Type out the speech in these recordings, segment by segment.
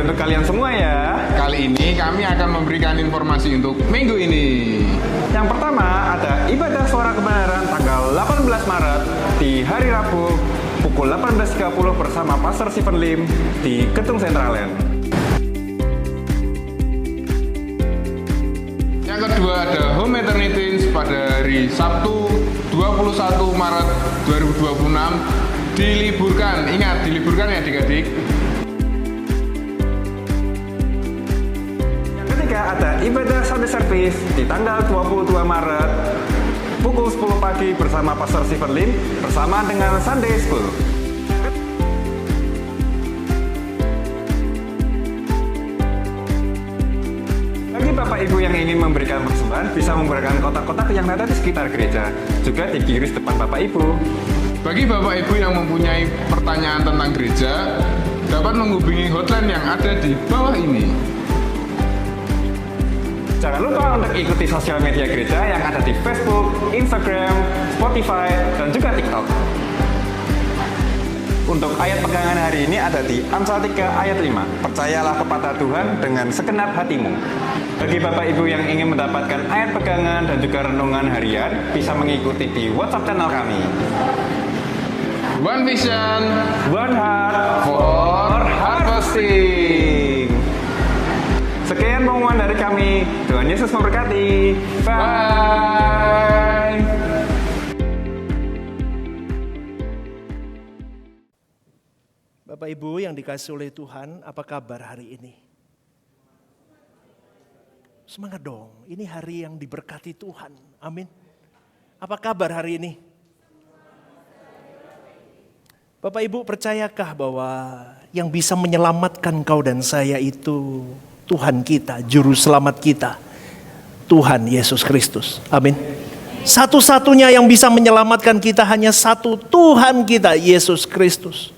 untuk kalian semua ya. Kali ini kami akan memberikan informasi untuk minggu ini. Yang pertama ada ibadah suara kebenaran tanggal 18 Maret di hari Rabu pukul 18.30 bersama Pastor Stephen Lim di Ketung Centraland. Yang kedua ada Home Eternity pada hari Sabtu 21 Maret 2026 diliburkan. Ingat, diliburkan ya adik-adik. Yang ketiga ada ibadah Sunday Service di tanggal 22 Maret pukul 10 pagi bersama Pastor Stephen Lim bersama dengan Sunday School. Bagi Bapak Ibu yang ingin memberikan persembahan bisa menggunakan kotak-kotak yang ada di sekitar gereja, juga di kiris depan Bapak Ibu. Bagi Bapak Ibu yang mempunyai pertanyaan tentang gereja, dapat menghubungi hotline yang ada di bawah ini. Jangan lupa untuk ikuti sosial media gereja yang ada di Facebook, Instagram, Spotify, dan juga TikTok. Untuk ayat pegangan hari ini ada di Amsal 3 ayat 5. Percayalah kepada Tuhan dengan segenap hatimu. Bagi Bapak Ibu yang ingin mendapatkan ayat pegangan dan juga renungan harian, bisa mengikuti di WhatsApp channel kami. One Vision, One Heart for Harvesting. Sekian pengumuman dari kami. Tuhan Yesus memberkati. Bye. Bye. Bapak Ibu yang dikasih oleh Tuhan, apa kabar hari ini? Semangat dong, ini hari yang diberkati Tuhan. Amin. Apa kabar hari ini? Bapak Ibu percayakah bahwa yang bisa menyelamatkan kau dan saya itu Tuhan kita, Juru Selamat kita, Tuhan Yesus Kristus. Amin. Satu-satunya yang bisa menyelamatkan kita hanya satu, Tuhan kita, Yesus Kristus.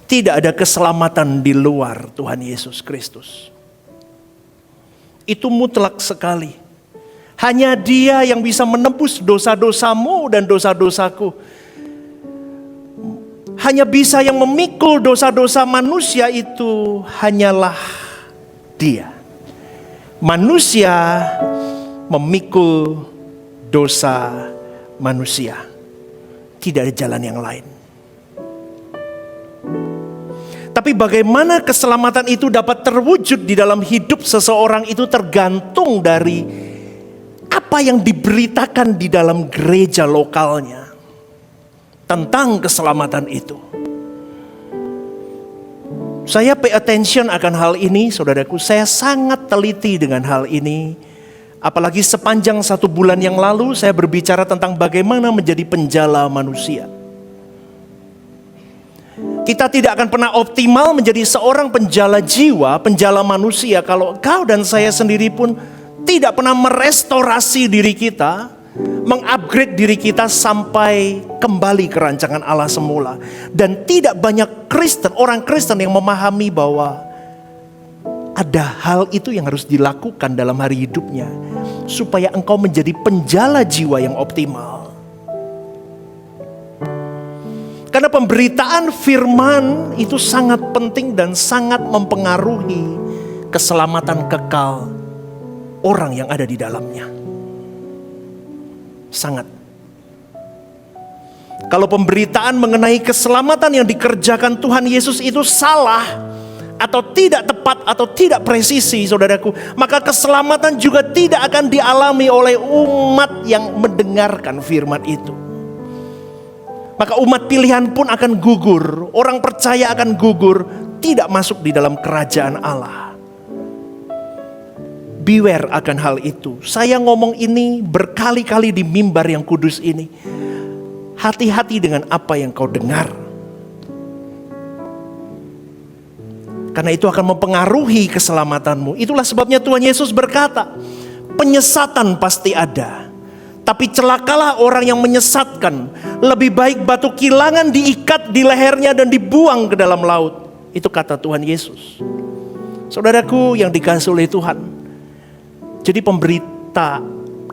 Tidak ada keselamatan di luar Tuhan Yesus Kristus. Itu mutlak sekali. Hanya Dia yang bisa menebus dosa-dosamu dan dosa-dosaku. Hanya bisa yang memikul dosa-dosa manusia itu hanyalah Dia. Manusia memikul dosa manusia. Tidak ada jalan yang lain. Tapi bagaimana keselamatan itu dapat terwujud di dalam hidup seseorang itu tergantung dari apa yang diberitakan di dalam gereja lokalnya tentang keselamatan itu. Saya pay attention akan hal ini, saudaraku. Saya sangat teliti dengan hal ini. Apalagi sepanjang 1 bulan yang lalu saya berbicara tentang bagaimana menjadi penjala manusia. Kita tidak akan pernah optimal menjadi seorang penjala jiwa, penjala manusia, kalau kau dan saya sendiri pun tidak pernah merestorasi diri kita, mengupgrade diri kita sampai kembali ke rancangan Allah semula. Dan tidak banyak Kristen, orang Kristen yang memahami bahwa ada hal itu yang harus dilakukan dalam hari hidupnya supaya engkau menjadi penjala jiwa yang optimal. Karena pemberitaan firman itu sangat penting dan sangat mempengaruhi keselamatan kekal orang yang ada di dalamnya. Sangat. Kalau pemberitaan mengenai keselamatan yang dikerjakan Tuhan Yesus itu salah atau tidak tepat atau tidak presisi, saudaraku, maka keselamatan juga tidak akan dialami oleh umat yang mendengarkan firman itu. Maka umat pilihan pun akan gugur, orang percaya akan gugur, tidak masuk di dalam kerajaan Allah. Beware akan hal itu. Saya ngomong ini berkali-kali di mimbar yang kudus ini. Hati-hati dengan apa yang kau dengar. Karena itu akan mempengaruhi keselamatanmu. Itulah sebabnya Tuhan Yesus berkata, penyesatan pasti ada. Tapi celakalah orang yang menyesatkan. Lebih baik batu kilangan diikat di lehernya dan dibuang ke dalam laut. Itu kata Tuhan Yesus. Saudaraku yang dikasihi oleh Tuhan. Jadi pemberita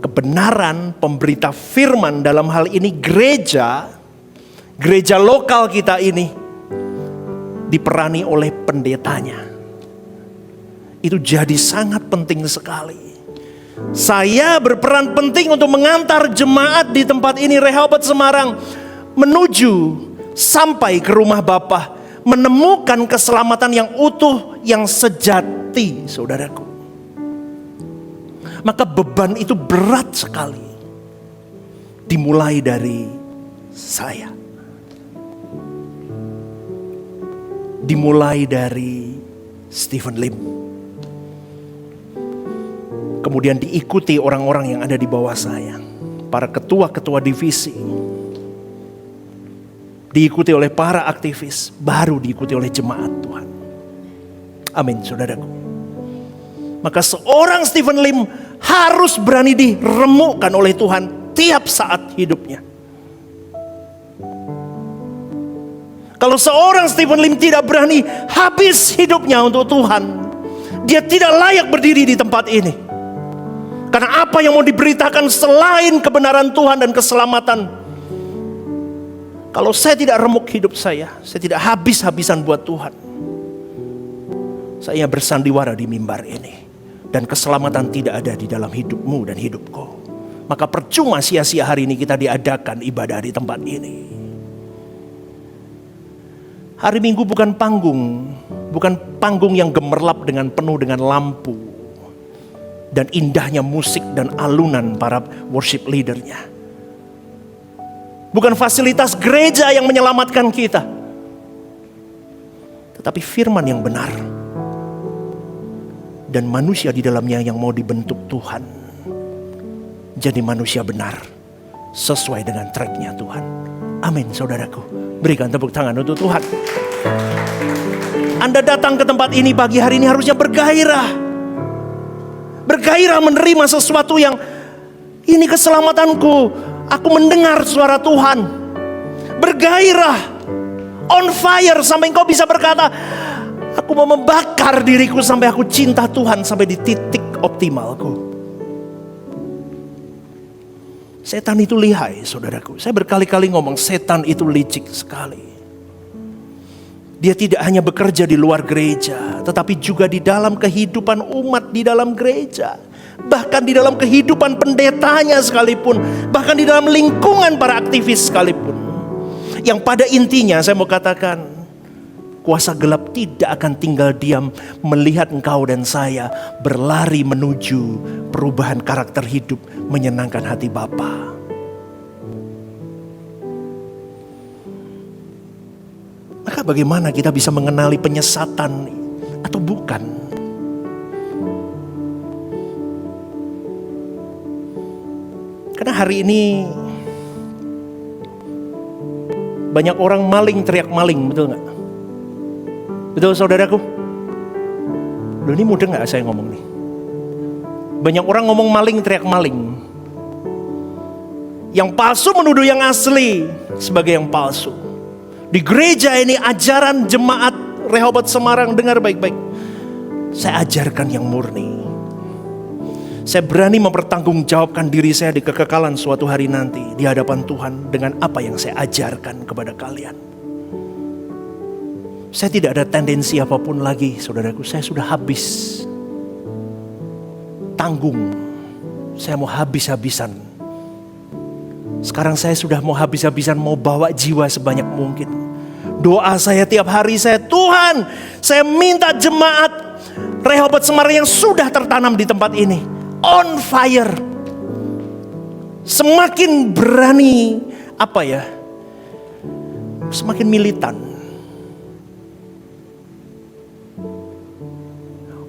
kebenaran, pemberita firman dalam hal ini gereja lokal kita ini diperani oleh pendetanya. itu jadi sangat penting sekali. Saya berperan penting untuk mengantar jemaat di tempat ini, Rehoboth Semarang, menuju sampai ke rumah Bapa, menemukan keselamatan yang utuh, yang sejati, saudaraku. Maka beban itu berat sekali. Dimulai dari saya. Dimulai dari Stephen Lim. Kemudian diikuti orang-orang yang ada di bawah saya. Para ketua-ketua divisi. Diikuti oleh para aktivis. Baru diikuti oleh jemaat Tuhan. Amin, saudaraku. Maka seorang Stephen Lim harus berani diremukkan oleh Tuhan tiap saat hidupnya. Kalau seorang Stephen Lim tidak berani habis hidupnya untuk Tuhan, dia tidak layak berdiri di tempat ini. Karena apa yang mau diberitakan selain kebenaran Tuhan dan keselamatan, kalau saya tidak remuk hidup saya tidak habis-habisan buat Tuhan. Saya bersandiwara di mimbar ini, dan keselamatan tidak ada di dalam hidupmu dan hidupku. Maka percuma sia-sia hari ini kita diadakan ibadah di tempat ini. Hari Minggu bukan panggung yang gemerlap dengan penuh dengan lampu dan indahnya musik dan alunan para worship leadernya. Bukan fasilitas gereja yang menyelamatkan kita, tetapi firman yang benar dan manusia di dalamnya yang mau dibentuk Tuhan jadi manusia benar sesuai dengan tracknya Tuhan. Amin, saudaraku. Berikan tepuk tangan untuk Tuhan. Anda datang ke tempat ini pagi hari ini harusnya bergairah. Bergairah menerima sesuatu yang ini keselamatanku. Aku mendengar suara Tuhan. Bergairah, on fire sampai engkau bisa berkata, aku mau membakar diriku sampai aku cinta Tuhan sampai di titik optimalku. Setan itu lihai, saudaraku. Saya berkali-kali ngomong setan itu licik sekali. Dia tidak hanya bekerja di luar gereja, tetapi juga di dalam kehidupan umat di dalam gereja. Bahkan di dalam kehidupan pendetanya sekalipun. Bahkan di dalam lingkungan para aktivis sekalipun. Yang pada intinya saya mau katakan, kuasa gelap tidak akan tinggal diam melihat engkau dan saya berlari menuju perubahan karakter hidup menyenangkan hati Bapa. Maka bagaimana kita bisa mengenali penyesatan atau bukan? Karena hari ini banyak orang maling teriak maling, betul gak? Betul saudaraku? Loh, ini mudah gak saya ngomong nih? Banyak orang ngomong maling teriak maling. Yang palsu menuduh yang asli sebagai yang palsu. Di gereja ini ajaran jemaat Rehoboth Semarang, dengar baik-baik. Saya ajarkan yang murni. Saya berani mempertanggungjawabkan diri saya di kekekalan suatu hari nanti di hadapan Tuhan dengan apa yang saya ajarkan kepada kalian. Saya tidak ada tendensi apapun lagi, saudaraku. Saya sudah habis tanggung. Saya mau habis-habisan. Sekarang saya sudah mau habis-habisan mau bawa jiwa sebanyak mungkin. Doa saya tiap hari saya, Tuhan, saya minta jemaat Rehoboth Semarang yang sudah tertanam di tempat ini on fire. Semakin berani semakin militan.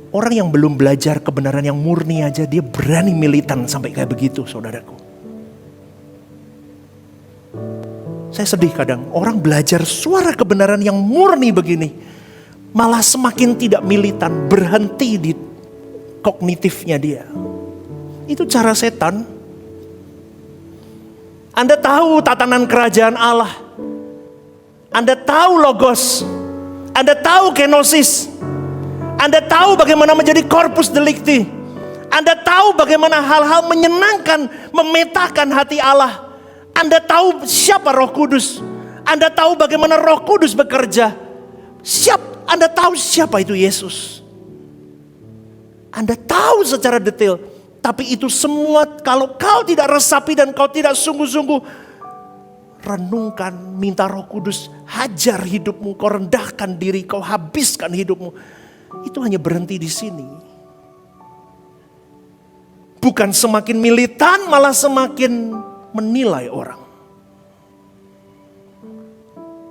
Orang yang belum belajar kebenaran yang murni aja dia berani militan sampai kayak begitu, saudaraku. Saya sedih kadang orang belajar suara kebenaran yang murni begini malah semakin tidak militan, berhenti di kognitifnya dia. Itu cara setan. Anda tahu tatanan kerajaan Allah. Anda tahu logos. Anda tahu kenosis. Anda tahu bagaimana menjadi corpus delicti. Anda tahu bagaimana hal-hal menyenangkan, memetakan hati Allah. Anda tahu siapa Roh Kudus. Anda tahu bagaimana Roh Kudus bekerja. Anda tahu siapa itu Yesus. Anda tahu secara detail. Tapi itu semua kalau kau tidak resapi dan kau tidak sungguh-sungguh renungkan, minta Roh Kudus hajar hidupmu, kau rendahkan diri, kau habiskan hidupmu. Itu hanya berhenti di sini. Bukan semakin militan, malah semakin menilai orang.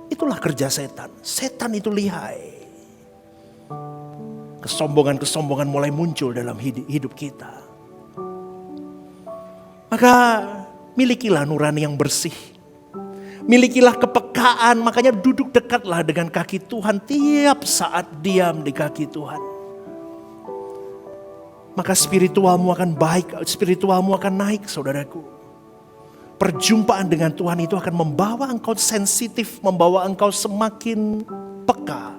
Itulah kerja setan. Setan itu lihai. Kesombongan-kesombongan mulai muncul dalam hidup kita. Maka milikilah nurani yang bersih. Milikilah kepekaan, makanya duduk dekatlah dengan kaki Tuhan. Tiap saat diam di kaki Tuhan. Maka spiritualmu akan baik, spiritualmu akan naik, saudaraku. Perjumpaan dengan Tuhan itu akan membawa engkau sensitif, membawa engkau semakin peka.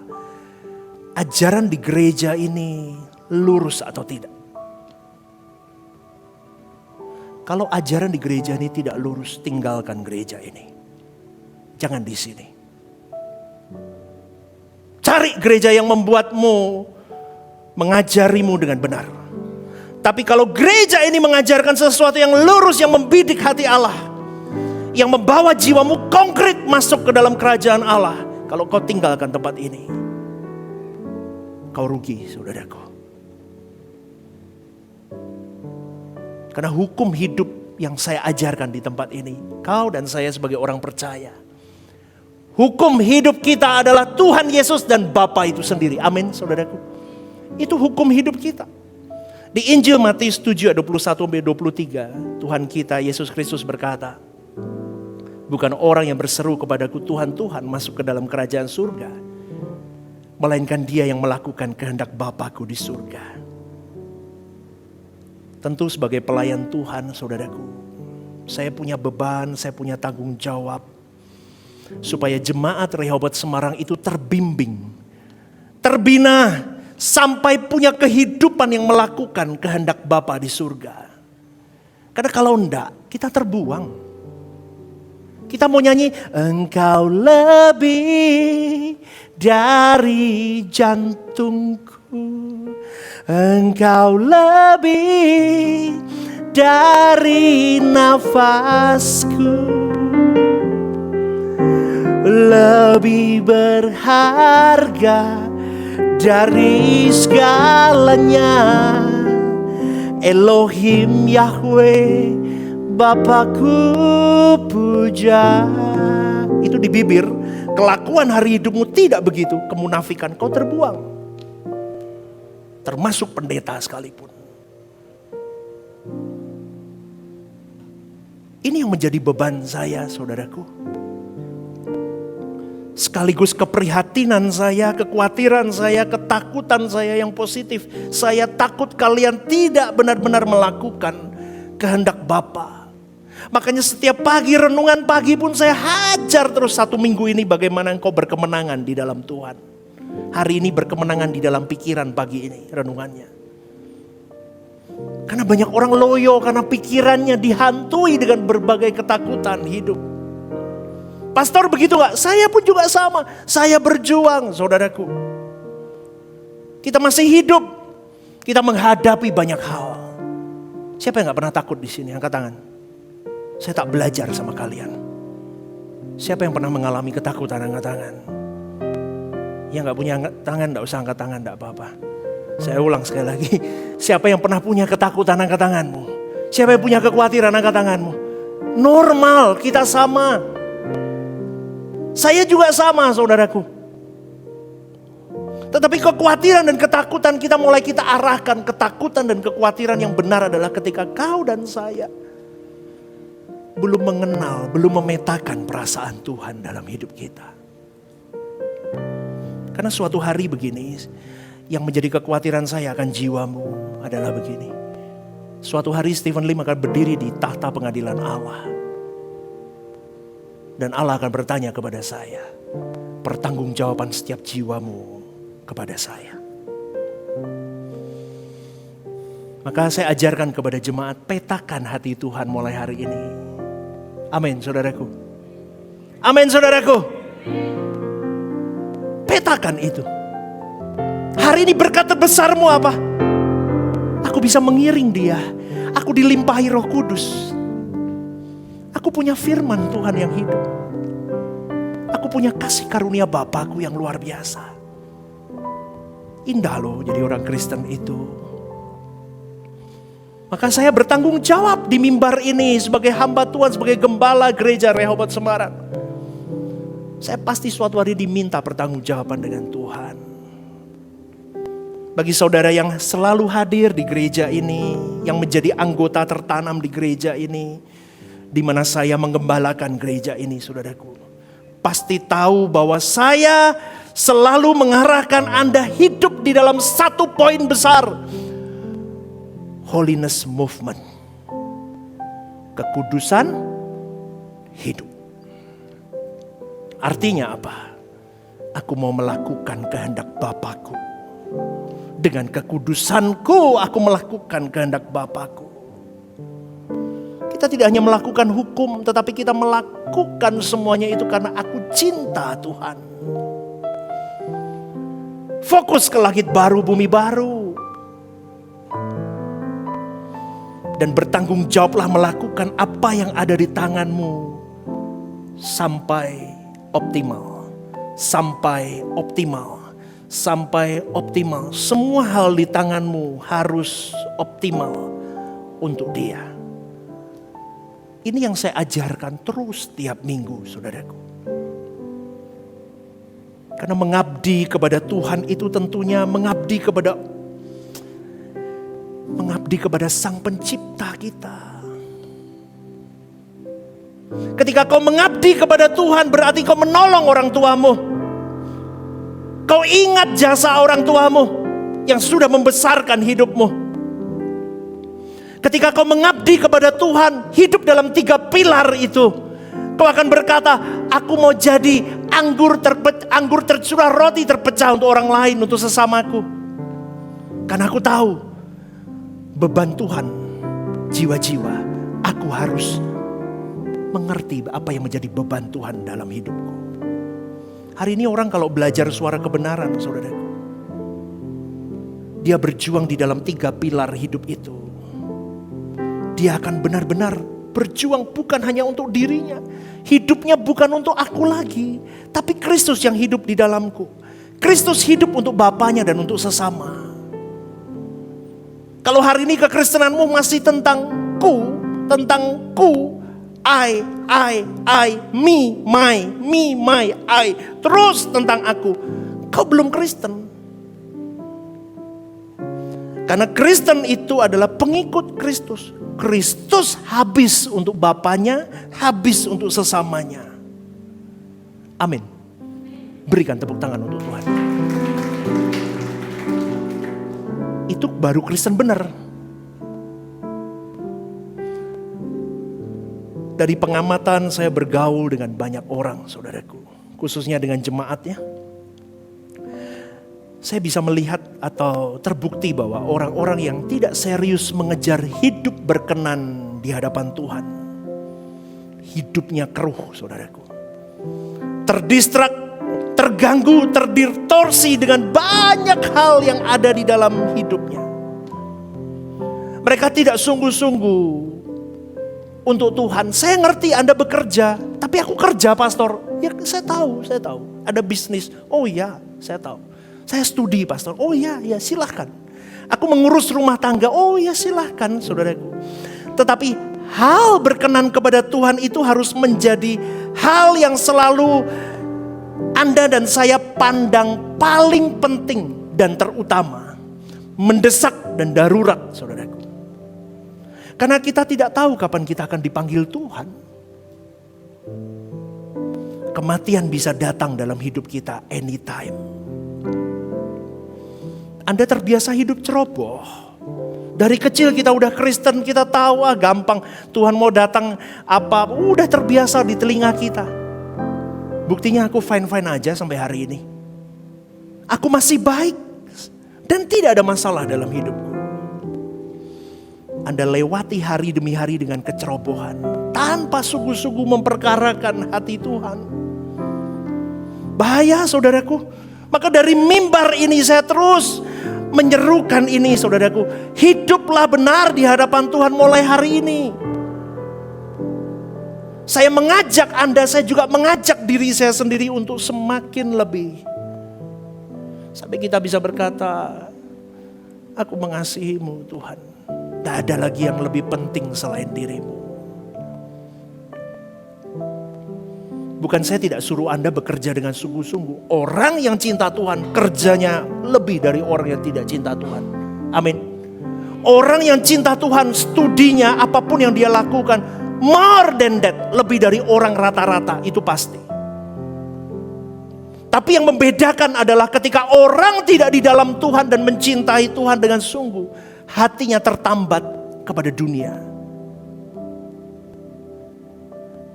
Ajaran di gereja ini lurus atau tidak. Kalau ajaran di gereja ini tidak lurus, tinggalkan gereja ini. Jangan di sini. Cari gereja yang membuatmu, mengajarimu dengan benar. Tapi kalau gereja ini mengajarkan sesuatu yang lurus, yang membidik hati Allah, yang membawa jiwamu konkret masuk ke dalam kerajaan Allah, kalau kau tinggalkan tempat ini, kau rugi, saudaraku. Karena hukum hidup yang saya ajarkan di tempat ini, kau dan saya sebagai orang percaya, hukum hidup kita adalah Tuhan Yesus dan Bapa itu sendiri. Amin, saudaraku. Itu hukum hidup kita. Di Injil Matius 7 ayat 21-23, Tuhan kita Yesus Kristus berkata, bukan orang yang berseru kepadaku Tuhan, Tuhan masuk ke dalam kerajaan surga, melainkan dia yang melakukan kehendak Bapa-Ku di surga. Tentu sebagai pelayan Tuhan, saudaraku, saya punya beban, saya punya tanggung jawab, supaya jemaat Rehoboth Semarang itu terbimbing, terbina, sampai punya kehidupan yang melakukan kehendak Bapa di surga. Karena kalau enggak, kita terbuang. Kita mau nyanyi, engkau lebih dari jantungku, engkau lebih dari nafasku, lebih berharga dari segalanya. Elohim Yahweh, Bapakku puja. Itu di bibir. Kelakuan hari hidupmu tidak begitu. Kemunafikan, kau terbuang. Termasuk pendeta sekalipun. Ini yang menjadi beban saya, saudaraku. Sekaligus keprihatinan saya, kekhawatiran saya, ketakutan saya yang positif. Saya takut kalian tidak benar-benar melakukan kehendak Bapa. Makanya setiap pagi, renungan pagi pun saya hajar terus 1 minggu ini bagaimana engkau berkemenangan di dalam Tuhan. Hari ini berkemenangan di dalam pikiran pagi ini renungannya. Karena banyak orang loyo karena pikirannya dihantui dengan berbagai ketakutan hidup. Pastor begitu gak? Saya pun juga sama. Saya berjuang, saudaraku. Kita masih hidup. Kita menghadapi banyak hal. Siapa yang gak pernah takut di sini? Angkat tangan. Saya tak belajar sama kalian. Siapa yang pernah mengalami ketakutan? Angkat tangan. Yang gak punya tangan, gak usah angkat tangan, gak apa-apa. Saya ulang sekali lagi. Siapa yang pernah punya ketakutan? Angkat tanganmu. Siapa yang punya kekhawatiran? Angkat tanganmu. Normal, kita sama. Saya juga sama, saudaraku. Tetapi kekhawatiran dan ketakutan kita mulai kita arahkan. Ketakutan dan kekhawatiran yang benar adalah ketika kau dan saya belum mengenal, belum memetakan perasaan Tuhan dalam hidup kita. Karena suatu hari begini, yang menjadi kekhawatiran saya akan jiwamu adalah begini. Suatu hari Stephen Lim akan berdiri di tahta pengadilan Allah. Dan Allah akan bertanya kepada saya, pertanggungjawaban setiap jiwamu kepada saya. Maka saya ajarkan kepada jemaat, petakan hati Tuhan mulai hari ini. Amin, saudaraku. Amin, saudaraku. Petakan itu. Hari ini berkat terbesarmu apa? Aku bisa mengiring dia. Aku dilimpahi Roh Kudus. Aku punya firman Tuhan yang hidup. Aku punya kasih karunia Bapakku yang luar biasa. Indah loh jadi orang Kristen itu. Maka saya bertanggung jawab di mimbar ini sebagai hamba Tuhan, sebagai gembala gereja Rehoboth Semarang. Saya pasti suatu hari diminta pertanggungjawaban dengan Tuhan. Bagi saudara yang selalu hadir di gereja ini, yang menjadi anggota tertanam di gereja ini, di mana saya menggembalakan gereja ini, saudaraku, pasti tahu bahwa saya selalu mengarahkan Anda hidup di dalam satu poin besar. Holiness movement. Kekudusan hidup. Artinya apa? Aku mau melakukan kehendak Bapakku. Dengan kekudusanku aku melakukan kehendak Bapakku. Kita tidak hanya melakukan hukum, tetapi kita melakukan semuanya itu karena aku cinta Tuhan. Fokus ke langit baru, bumi baru. Dan bertanggung jawablah melakukan apa yang ada di tanganmu. Sampai optimal. Sampai optimal. Sampai optimal. Semua hal di tanganmu harus optimal untuk dia. Ini yang saya ajarkan terus tiap minggu, saudaraku. Karena mengabdi kepada Tuhan itu tentunya mengabdi kepada Sang Pencipta kita. Ketika kau mengabdi kepada Tuhan berarti kau menolong orang tuamu. Kau ingat jasa orang tuamu yang sudah membesarkan hidupmu. Ketika kau mengabdi kepada Tuhan, hidup dalam 3 pilar itu, kau akan berkata, aku mau jadi anggur tercurah, roti terpecah untuk orang lain, untuk sesamaku. Karena aku tahu beban Tuhan, jiwa-jiwa, aku harus mengerti apa yang menjadi beban Tuhan dalam hidupku. Hari ini orang kalau belajar suara kebenaran, saudaraku, dia berjuang di dalam 3 pilar hidup itu. Dia akan benar-benar berjuang bukan hanya untuk dirinya. Hidupnya bukan untuk aku lagi, tapi Kristus yang hidup di dalamku. Kristus hidup untuk Bapaknya dan untuk sesama. Kalau hari ini kekristenanmu masih tentang ku, I, me, my, I. Terus tentang aku. Kau belum Kristen. Karena Kristen itu adalah pengikut Kristus. Kristus habis untuk Bapaknya, habis untuk sesamanya. Amin. Berikan tepuk tangan untuk Tuhan. Itu baru Kristen benar. Dari pengamatan saya bergaul dengan banyak orang, saudaraku, khususnya dengan jemaatnya. Saya bisa melihat atau terbukti bahwa orang-orang yang tidak serius mengejar hidup berkenan di hadapan Tuhan, hidupnya keruh, saudaraku. Terdistrak, terganggu, terdistorsi dengan banyak hal yang ada di dalam hidupnya. Mereka tidak sungguh-sungguh untuk Tuhan. Saya ngerti Anda bekerja, tapi aku kerja, pastor. Ya saya tahu. Ada bisnis. Oh iya, saya tahu. Saya studi, pastor. Oh iya, silahkan. Aku mengurus rumah tangga. Oh iya, silahkan, saudaraku. Tetapi hal berkenan kepada Tuhan itu harus menjadi hal yang selalu Anda dan saya pandang paling penting dan terutama. Mendesak dan darurat, saudaraku. Karena kita tidak tahu kapan kita akan dipanggil Tuhan. Kematian bisa datang dalam hidup kita anytime. Anda terbiasa hidup ceroboh. Dari kecil kita udah Kristen, kita tahu gampang. Tuhan mau datang apa, udah terbiasa di telinga kita. Buktinya aku fine-fine aja sampai hari ini. Aku masih baik dan tidak ada masalah dalam hidupku. Anda lewati hari demi hari dengan kecerobohan, tanpa sungguh-sungguh memperkarakan hati Tuhan. Bahaya, saudaraku. Maka dari mimbar ini saya terus menyerukan ini saudaraku. Hiduplah benar di hadapan Tuhan mulai hari ini. Saya mengajak Anda, saya juga mengajak diri saya sendiri untuk semakin lebih. Sampai kita bisa berkata, aku mengasihimu Tuhan. Tidak ada lagi yang lebih penting selain dirimu. Bukan saya tidak suruh Anda bekerja dengan sungguh-sungguh. Orang yang cinta Tuhan kerjanya lebih dari orang yang tidak cinta Tuhan. Amin. Orang yang cinta Tuhan studinya apapun yang dia lakukan more than that, lebih dari orang rata-rata, itu pasti. Tapi yang membedakan adalah ketika orang tidak di dalam Tuhan dan mencintai Tuhan dengan sungguh, hatinya tertambat kepada dunia.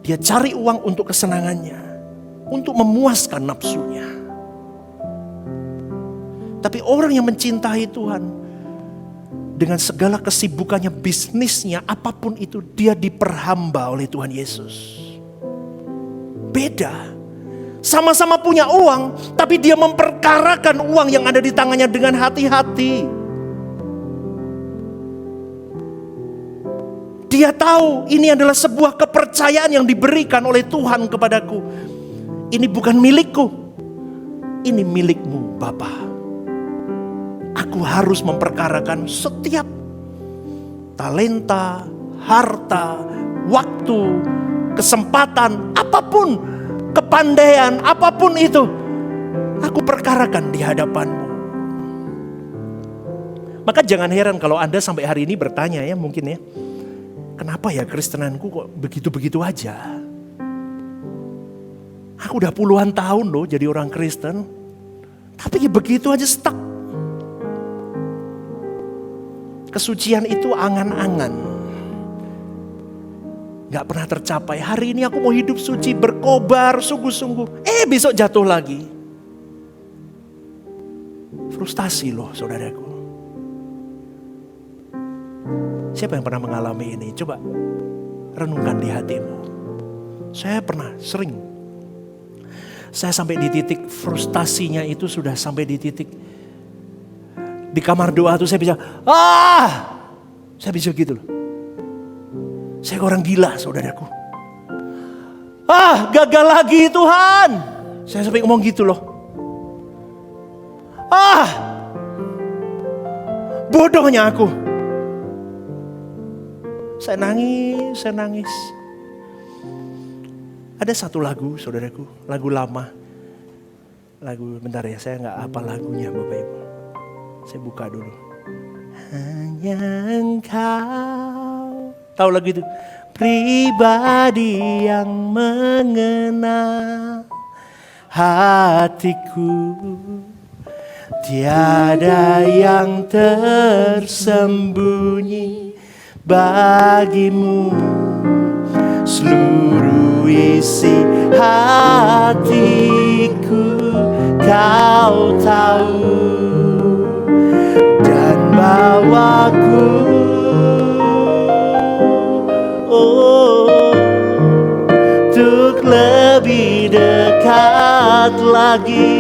Dia cari uang untuk kesenangannya, untuk memuaskan nafsunya. Tapi orang yang mencintai Tuhan, dengan segala kesibukannya, bisnisnya, apapun itu, dia diperhamba oleh Tuhan Yesus. Beda. Sama-sama punya uang, tapi dia memperkarakan uang yang ada di tangannya dengan hati-hati. Dia tahu ini adalah sebuah kepercayaan yang diberikan oleh Tuhan kepadaku. Ini bukan milikku, ini milikmu Bapa. Aku harus memperkarakan setiap talenta, harta, waktu, kesempatan, apapun, kepandaian, apapun itu. Aku perkarakan di hadapanmu. Maka jangan heran kalau Anda sampai hari ini bertanya ya, mungkin ya. Kenapa ya Kristenanku kok begitu-begitu aja? Aku udah puluhan tahun loh jadi orang Kristen. Tapi ya begitu aja stuck. Kesucian itu angan-angan. Gak pernah tercapai. Hari ini aku mau hidup suci, berkobar sungguh-sungguh. Besok jatuh lagi. Frustasi loh saudaraku. Siapa yang pernah mengalami ini? Coba renungkan di hatimu. Saya pernah, sering. Saya sampai di titik frustasinya itu sudah sampai di titik. Di kamar doa tuh saya bisa, saya bisa gitu loh. Saya orang gila saudaraku. Gagal lagi Tuhan. Saya sampai ngomong gitu loh. Bodohnya aku. Saya nangis. Ada satu lagu saudaraku, lagu lama. Bentar ya, saya gak hafal lagunya Bapak Ibu. Saya buka dulu. Hanya Engkau. Tahu lagu itu? Pribadi yang mengenal hatiku. Tiada yang tersembunyi bagimu, seluruh isi hatiku Kau tahu, dan bawaku untuk lebih dekat lagi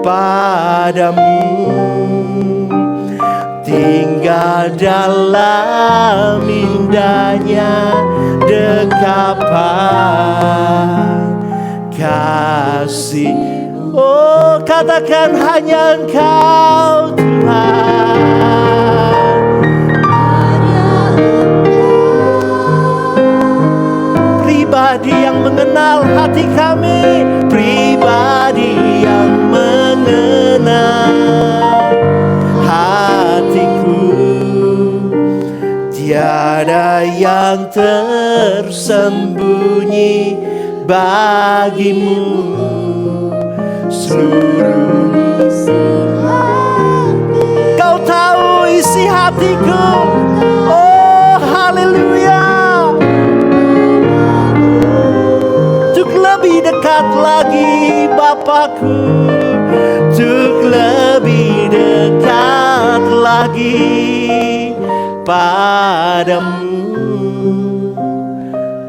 padamu. Tinggal dalam indahnya dekapan kasih. Katakan hanya Engkau Tuhan. Pribadi yang mengenal hati kami, pribadi yang mengenal hatiku. Tiada yang tersembunyi bagimu, seluruh Kau tahu isi hatiku. Oh haleluya. Untuk lebih dekat lagi Bapakku, untuk lebih dekat lagi padamu.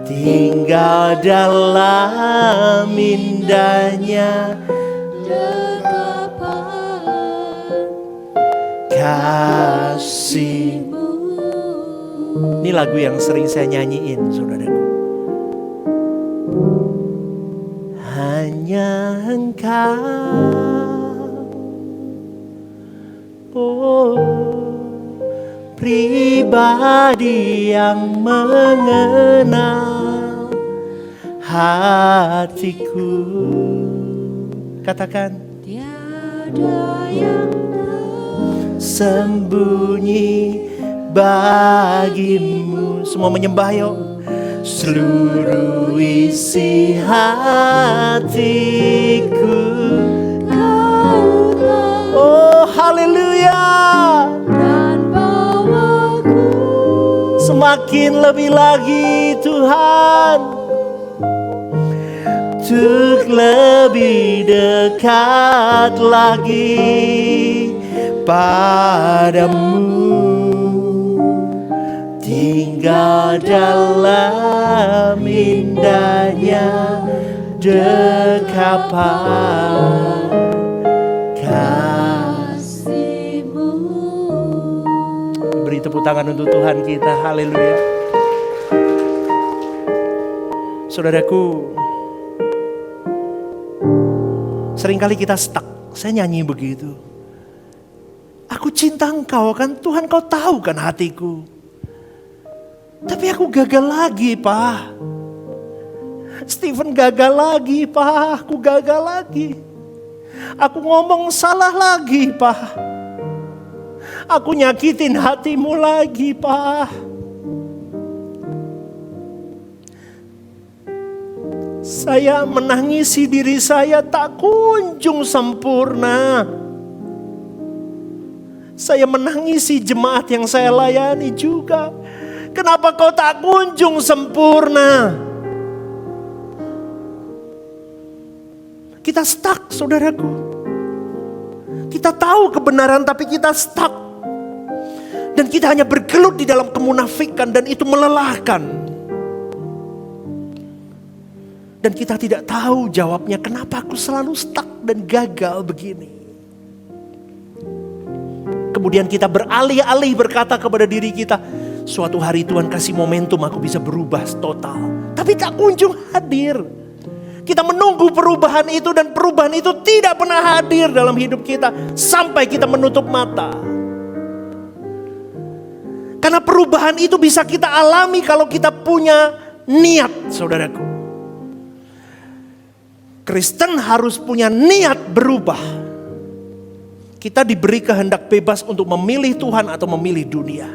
Tinggal dalam indahnya dekapan kasih-Mu. Ini lagu yang sering saya nyanyiin, saudaraku. Hanya Engkau, oh, pribadi yang mengenal hatiku. Katakan, tiada yang sembunyi bagimu. Semua menyembah yuk. Seluruh isi hatiku Kau telah, oh haleluya, dan bawaku semakin lebih lagi Tuhan, untuk lebih dekat lagi padamu, tinggal dalam indahnya dekapan kasih-Mu. Beri tepuk tangan untuk Tuhan kita, haleluya. Saudaraku, seringkali kita stuck. Saya nyanyi begitu. Aku cinta Engkau kan, Tuhan Kau tahu kan hatiku. Tapi aku gagal lagi, Pak. Stephen gagal lagi, Pak. Aku gagal lagi. Aku ngomong salah lagi, Pak. Aku nyakitin hati-Mu lagi, Pak. Saya menangisi diri saya tak kunjung sempurna. Saya menangisi jemaat yang saya layani juga. Kenapa Kau tak kunjung sempurna? Kita stuck, saudaraku. Kita tahu kebenaran tapi kita stuck. Dan kita hanya bergelut di dalam kemunafikan dan itu melelahkan. Dan kita tidak tahu jawabnya, kenapa aku selalu stuck dan gagal begini. Kemudian kita beralih-alih berkata kepada diri kita, suatu hari Tuhan kasih momentum aku bisa berubah total. Tapi tak kunjung hadir. Kita menunggu perubahan itu dan perubahan itu tidak pernah hadir dalam hidup kita. Sampai kita menutup mata. Karena perubahan itu bisa kita alami kalau kita punya niat, saudaraku. Kristen harus punya niat berubah. Kita diberi kehendak bebas untuk memilih Tuhan atau memilih dunia.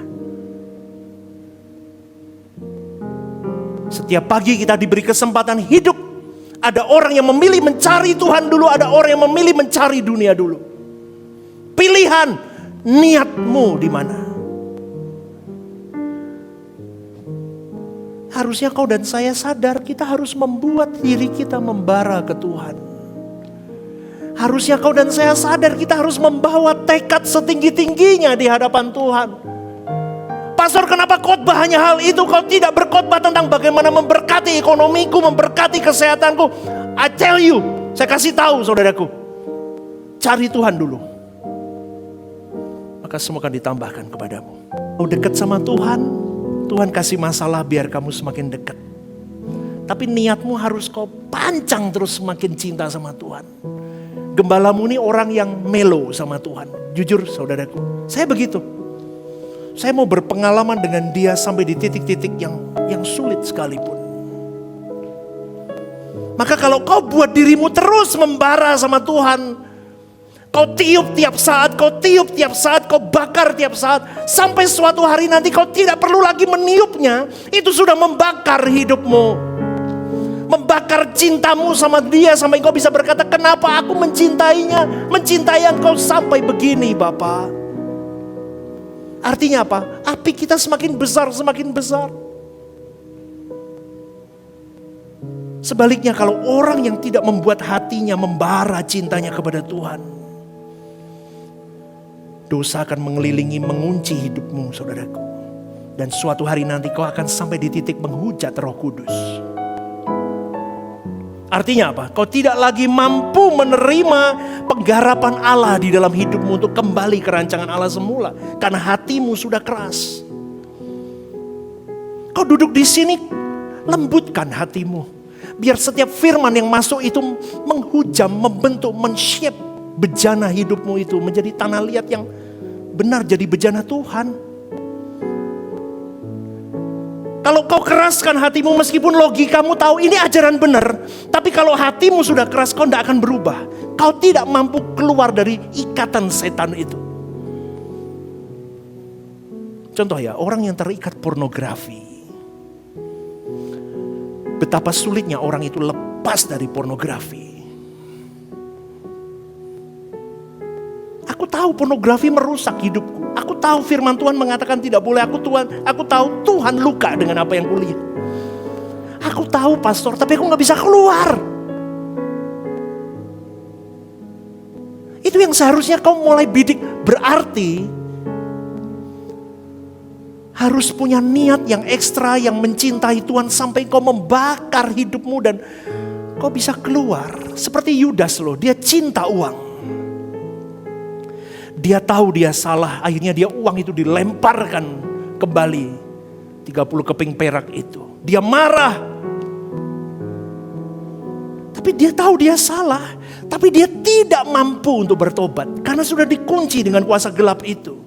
Setiap pagi kita diberi kesempatan hidup. Ada orang yang memilih mencari Tuhan dulu, ada orang yang memilih mencari dunia dulu. Pilihan niatmu di mana? Harusnya kau dan saya sadar kita harus membuat diri kita membara ke Tuhan. Harusnya kau dan saya sadar kita harus membawa tekad setinggi-tingginya di hadapan Tuhan. Pastor, kenapa khotbah hanya hal itu? Kau tidak berkhotbah tentang bagaimana memberkati ekonomiku, memberkati kesehatanku. I tell you, saya kasih tahu saudaraku. Cari Tuhan dulu. Maka semua akan ditambahkan kepadamu. Mau dekat sama Tuhan, Tuhan kasih masalah biar kamu semakin dekat. Tapi niatmu harus kau pancang terus semakin cinta sama Tuhan. Gembalamu ini orang yang melo sama Tuhan. Jujur saudaraku, saya begitu. Saya mau berpengalaman dengan dia sampai di titik-titik yang sulit sekalipun. Maka kalau kau buat dirimu terus membara sama Tuhan, kau tiup tiap saat, kau bakar tiap saat, sampai suatu hari nanti kau tidak perlu lagi meniupnya, itu sudah membakar hidupmu. Membakar cintamu sama dia sampai kau bisa berkata, kenapa aku mencintainya, mencintai engkau sampai begini Bapa. Artinya apa? Api kita semakin besar, semakin besar. Sebaliknya kalau orang yang tidak membuat hatinya membara cintanya kepada Tuhan, dosa akan mengelilingi, mengunci hidupmu saudaraku. Dan suatu hari nanti kau akan sampai di titik menghujat Roh Kudus. Artinya apa? Kau tidak lagi mampu menerima penggarapan Allah di dalam hidupmu untuk kembali ke rancangan Allah semula. Karena hatimu sudah keras. Kau duduk di sini, lembutkan hatimu. Biar setiap firman yang masuk itu menghujam, membentuk, men-shape bejana hidupmu itu menjadi tanah liat yang benar jadi bejana Tuhan. Kalau kau keraskan hatimu meskipun logikamu tahu ini ajaran benar. Tapi kalau hatimu sudah keras kau tidak akan berubah. Kau tidak mampu keluar dari ikatan setan itu. Contoh ya, orang yang terikat pornografi. Betapa sulitnya orang itu lepas dari pornografi. Aku tahu pornografi merusak hidupku. Aku tahu firman Tuhan mengatakan tidak boleh. Aku tahu Tuhan luka dengan apa yang kulihat. Aku tahu pastor, tapi aku gak bisa keluar. Itu yang seharusnya kau mulai bidik. Berarti harus punya niat yang ekstra, yang mencintai Tuhan sampai kau membakar hidupmu dan kau bisa keluar. Seperti Yudas loh, dia cinta uang. Dia tahu dia salah, akhirnya dia uang itu dilemparkan kembali. 30 keping perak itu. Dia marah. Tapi dia tahu dia salah. Tapi dia tidak mampu untuk bertobat. Karena sudah dikunci dengan kuasa gelap itu.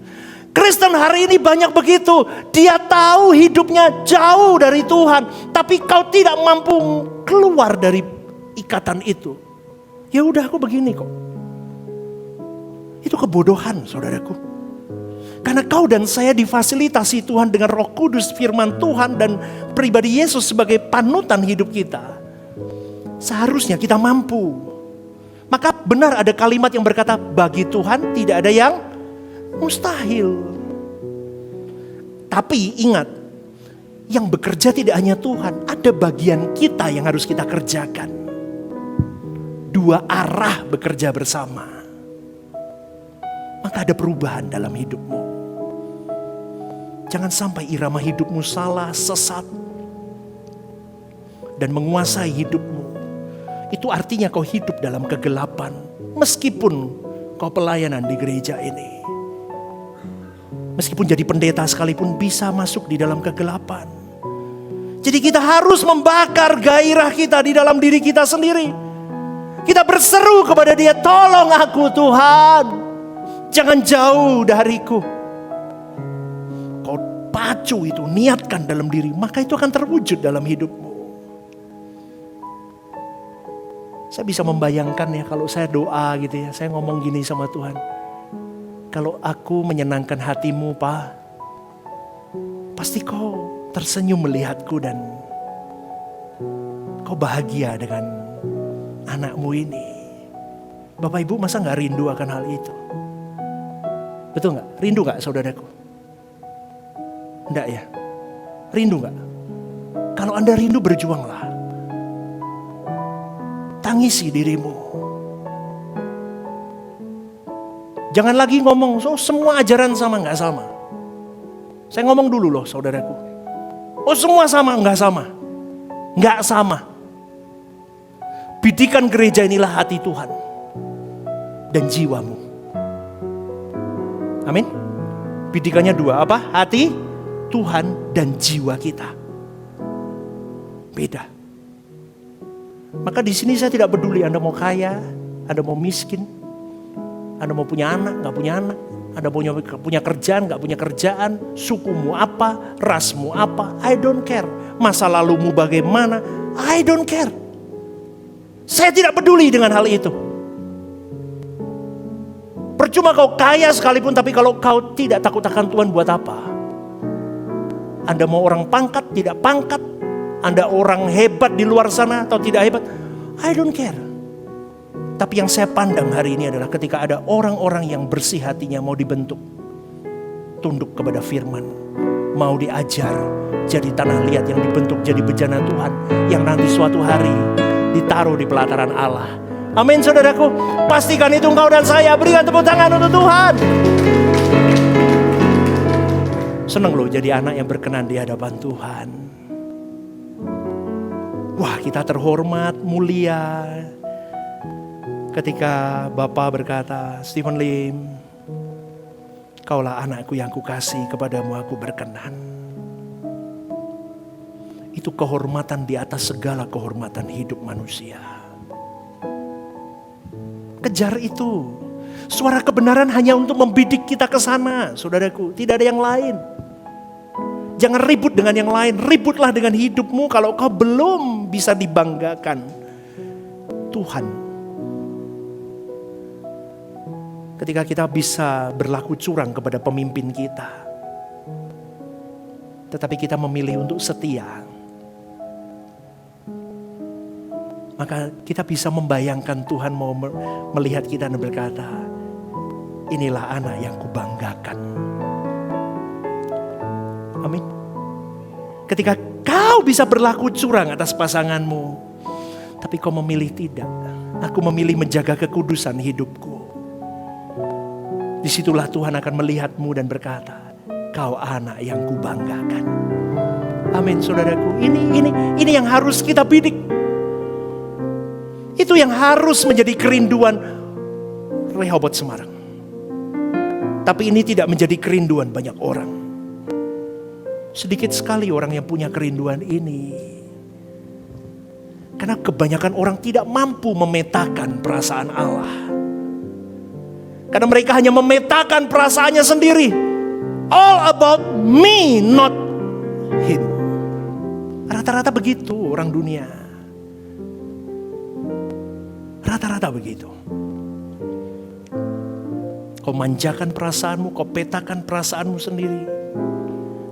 Kristen hari ini banyak begitu. Dia tahu hidupnya jauh dari Tuhan. Tapi kau tidak mampu keluar dari ikatan itu. Ya udah aku begini kok. Itu kebodohan saudaraku. Karena kau dan saya difasilitasi Tuhan dengan Roh Kudus, firman Tuhan dan pribadi Yesus sebagai panutan hidup kita. Seharusnya kita mampu. Maka benar ada kalimat yang berkata, bagi Tuhan tidak ada yang mustahil. Tapi ingat, yang bekerja tidak hanya Tuhan, ada bagian kita yang harus kita kerjakan. Dua arah bekerja bersama. Maka ada perubahan dalam hidupmu. Jangan sampai irama hidupmu salah, sesat, dan menguasai hidupmu. Itu artinya kau hidup dalam kegelapan. Meskipun kau pelayanan di gereja ini. Meskipun jadi pendeta sekalipun bisa masuk di dalam kegelapan. Jadi kita harus membakar gairah kita di dalam diri kita sendiri. Kita berseru kepada Dia, tolong aku Tuhan. Jangan jauh dariku. Kau pacu itu, niatkan dalam diri. Maka itu akan terwujud dalam hidupmu. Saya bisa membayangkan ya kalau saya doa gitu ya. Saya ngomong gini sama Tuhan. Kalau aku menyenangkan hatimu Pak. Pasti kau tersenyum melihatku dan kau bahagia dengan anakmu ini. Bapak Ibu masa gak rindu akan hal itu? Betul gak? Rindu gak saudaraku? Enggak ya? Rindu gak? Kalau Anda rindu berjuanglah. Tangisi dirimu. Jangan lagi ngomong, semua ajaran sama gak sama. Saya ngomong dulu loh saudaraku. Semua sama, gak sama. Gak sama. Bidikan gereja inilah hati Tuhan. Dan jiwamu. Amin. Bidikannya dua, apa? Hati, Tuhan, dan jiwa kita. Beda. Maka di sini saya tidak peduli Anda mau kaya, Anda mau miskin, Anda mau punya anak, gak punya anak, Anda punya kerjaan, gak punya kerjaan, sukumu apa, rasmu apa, I don't care. Masa lalumu bagaimana, I don't care. Saya tidak peduli dengan hal itu. Percuma kau kaya sekalipun, tapi kalau kau tidak takut akan Tuhan buat apa? Anda mau orang pangkat, tidak pangkat. Anda orang hebat di luar sana atau tidak hebat. I don't care. Tapi yang saya pandang hari ini adalah ketika ada orang-orang yang bersih hatinya mau dibentuk. Tunduk kepada firman. Mau diajar jadi tanah liat yang dibentuk jadi bejana Tuhan. Yang nanti suatu hari ditaruh di pelataran Allah. Amin saudaraku. Pastikan itu engkau dan saya. Berikan tepuk tangan untuk Tuhan. Senang loh jadi anak yang berkenan di hadapan Tuhan. Wah, kita terhormat, mulia. Ketika Bapa berkata, Stephen Lim, kaulah anakku yang kukasih, kepadamu aku berkenan. Itu kehormatan di atas segala kehormatan hidup manusia. Kejar itu. Suara kebenaran hanya untuk membidik kita ke sana, saudaraku. Tidak ada yang lain. Jangan ribut dengan yang lain, ributlah dengan hidupmu kalau kau belum bisa dibanggakan. Tuhan, ketika kita bisa berlaku curang kepada pemimpin kita, tetapi kita memilih untuk setia, maka kita bisa membayangkan Tuhan mau melihat kita dan berkata, inilah anak yang kubanggakan. Amin. Ketika kau bisa berlaku curang atas pasanganmu, tapi kau memilih tidak. Aku memilih menjaga kekudusan hidupku. Disitulah Tuhan akan melihatmu dan berkata, kau anak yang kubanggakan. Amin, saudaraku. Ini yang harus kita bidik. Itu yang harus menjadi kerinduan Rehobot Semarang. Tapi ini tidak menjadi kerinduan banyak orang. Sedikit sekali orang yang punya kerinduan ini. Karena kebanyakan orang tidak mampu memetakan perasaan Allah. Karena mereka hanya memetakan perasaannya sendiri. All about me, not him. Rata-rata begitu orang dunia. Rata-rata begitu. Kau manjakan perasaanmu, kau petakan perasaanmu sendiri.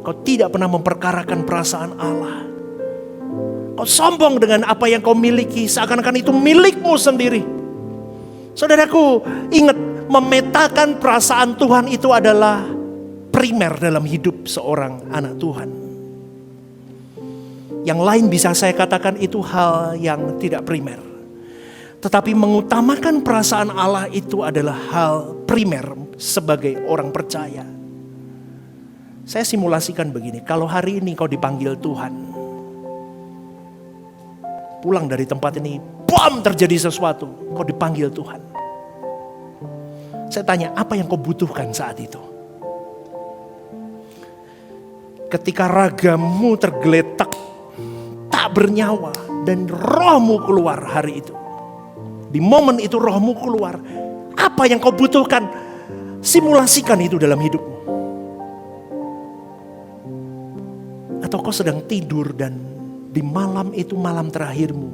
Kau tidak pernah memperkarakan perasaan Allah. Kau sombong dengan apa yang kau miliki, seakan-akan itu milikmu sendiri. Saudaraku, ingat, memetakan perasaan Tuhan itu adalah primer dalam hidup seorang anak Tuhan. Yang lain bisa saya katakan itu hal yang tidak primer. Tetapi mengutamakan perasaan Allah itu adalah hal primer sebagai orang percaya. Saya simulasikan begini, kalau hari ini kau dipanggil Tuhan, pulang dari tempat ini, bam, terjadi sesuatu, kau dipanggil Tuhan. Saya tanya, apa yang kau butuhkan saat itu? Ketika ragamu tergeletak, tak bernyawa, dan rohmu keluar hari itu. Di momen itu rohmu keluar, apa yang kau butuhkan? Simulasikan itu dalam hidupmu. Atau kau sedang tidur dan di malam itu malam terakhirmu,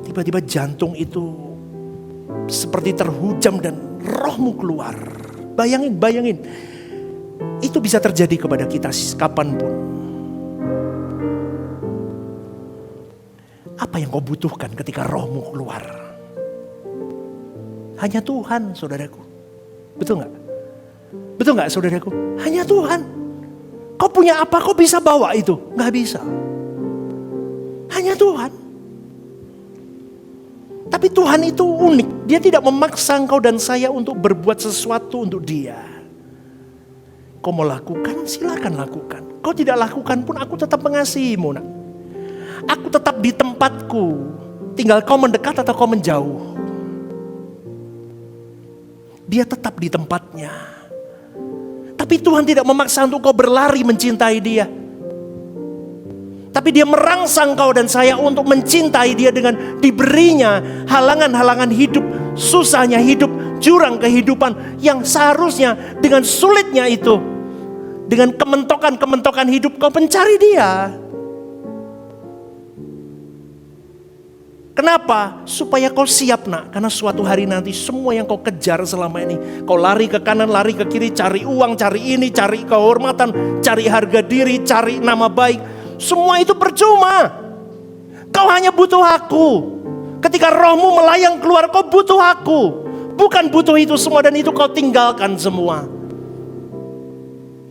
tiba-tiba jantung itu seperti terhujam dan rohmu keluar. Bayangin. Itu bisa terjadi kepada kita kapanpun. Apa yang kau butuhkan ketika rohmu keluar? Hanya Tuhan, saudaraku. Betul gak? Betul gak, saudaraku? Hanya Tuhan. Kau punya apa, kau bisa bawa itu? Gak bisa. Hanya Tuhan. Tapi Tuhan itu unik. Dia tidak memaksa engkau dan saya untuk berbuat sesuatu untuk Dia. Kau mau lakukan, silakan lakukan. Kau tidak lakukan pun aku tetap mengasihimu, nak. Aku tetap di tempatku. Tinggal kau mendekat atau kau menjauh. Dia tetap di tempatnya. Tapi Tuhan tidak memaksa untuk kau berlari mencintai Dia. Tapi Dia merangsang kau dan saya untuk mencintai Dia dengan diberinya halangan-halangan hidup, susahnya hidup, jurang kehidupan yang seharusnya dengan sulitnya itu, dengan kementokan-kementokan hidup kau mencari Dia. Kenapa? Supaya kau siap, nak. Karena suatu hari nanti semua yang kau kejar selama ini, kau lari ke kanan, lari ke kiri, cari uang, cari ini, cari kehormatan, cari harga diri, cari nama baik. Semua itu percuma. Kau hanya butuh aku. Ketika rohmu melayang keluar, kau butuh aku. Bukan butuh itu semua dan itu kau tinggalkan semua.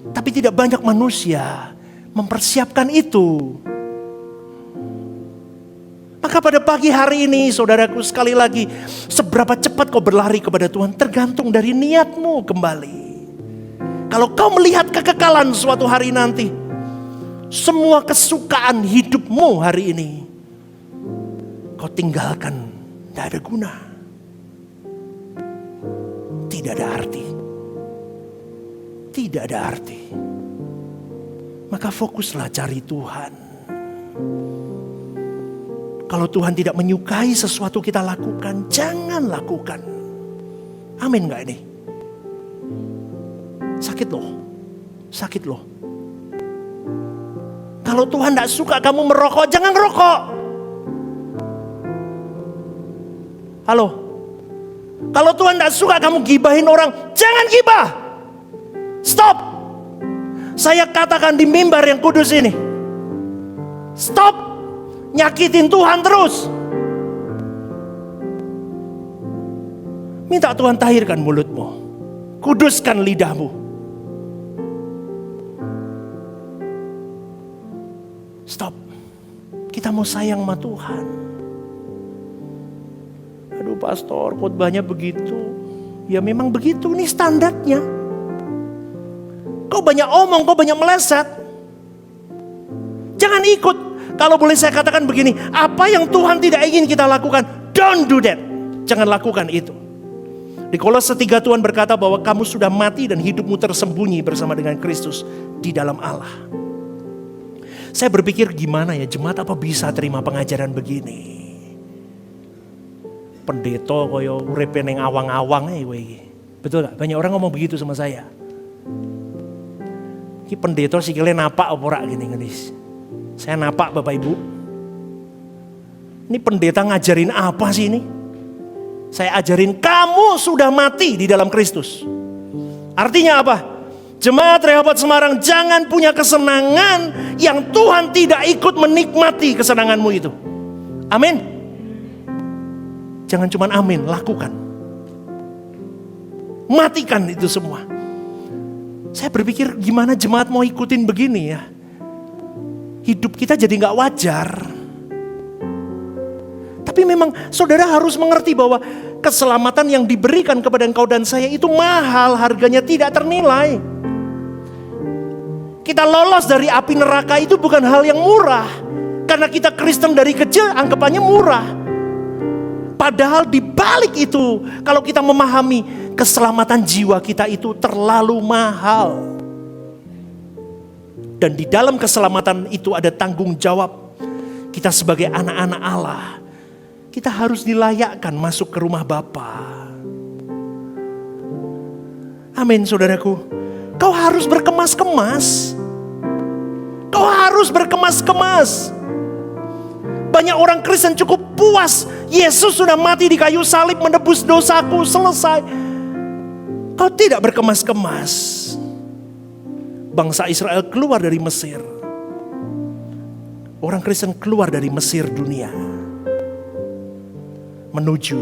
Tapi tidak banyak manusia mempersiapkan itu. Maka pada pagi hari ini, saudaraku, sekali lagi, seberapa cepat kau berlari kepada Tuhan tergantung dari niatmu kembali. Kalau kau melihat kekekalan suatu hari nanti, semua kesukaan hidupmu hari ini kau tinggalkan, tidak ada guna, tidak ada arti, tidak ada arti. Maka fokuslah cari Tuhan. Kalau Tuhan tidak menyukai sesuatu kita lakukan, jangan lakukan. Amin gak ini? Sakit loh, sakit loh. Kalau Tuhan tidak suka kamu merokok, jangan ngerokok. Halo? Kalau Tuhan tidak suka kamu gibahin orang, jangan gibah. Stop. Saya katakan di mimbar yang kudus ini. Stop. Nyakitin Tuhan terus. Minta Tuhan tahirkan mulutmu. Kuduskan lidahmu. Stop. Kita mau sayang sama Tuhan. Aduh pastor, khotbahnya begitu. Ya memang begitu, ini standarnya. Kau banyak omong, kau banyak meleset. Jangan ikut. Kalau boleh saya katakan begini, apa yang Tuhan tidak ingin kita lakukan, don't do that. Jangan lakukan itu. Di Kolose 3 Tuhan berkata bahwa kamu sudah mati dan hidupmu tersembunyi bersama dengan Kristus di dalam Allah. Saya berpikir gimana ya jemaat, apa bisa terima pengajaran begini? Pendeta koyo uripe ning awang-awang kowe iki. Betul gak? Banyak orang ngomong begitu sama saya. Iki pendeta sikile napak apa ora gini-gini. Saya napak Bapak Ibu. Ini pendeta ngajarin apa sih ini? Saya ajarin kamu sudah mati di dalam Kristus. Artinya apa? Jemaat Rehoboth Semarang, jangan punya kesenangan yang Tuhan tidak ikut menikmati kesenanganmu itu. Amin. Jangan cuma amin, lakukan. Matikan itu semua. Saya berpikir gimana jemaat mau ikutin begini ya. Hidup kita jadi gak wajar. Tapi memang saudara harus mengerti bahwa keselamatan yang diberikan kepada engkau dan saya itu mahal, harganya tidak ternilai. Kita lolos dari api neraka itu bukan hal yang murah. Karena kita Kristen dari kecil anggapannya murah. Padahal di balik itu, kalau kita memahami keselamatan jiwa kita itu terlalu mahal. Dan di dalam keselamatan itu ada tanggung jawab. Kita sebagai anak-anak Allah, kita harus dilayakkan masuk ke rumah Bapa. Amin saudaraku. Kau harus berkemas-kemas. Kau harus berkemas-kemas. Banyak orang Kristen cukup puas. Yesus sudah mati di kayu salib menebus dosaku, selesai. Kau tidak berkemas-kemas. Bangsa Israel keluar dari Mesir. Orang Kristen keluar dari Mesir dunia. Menuju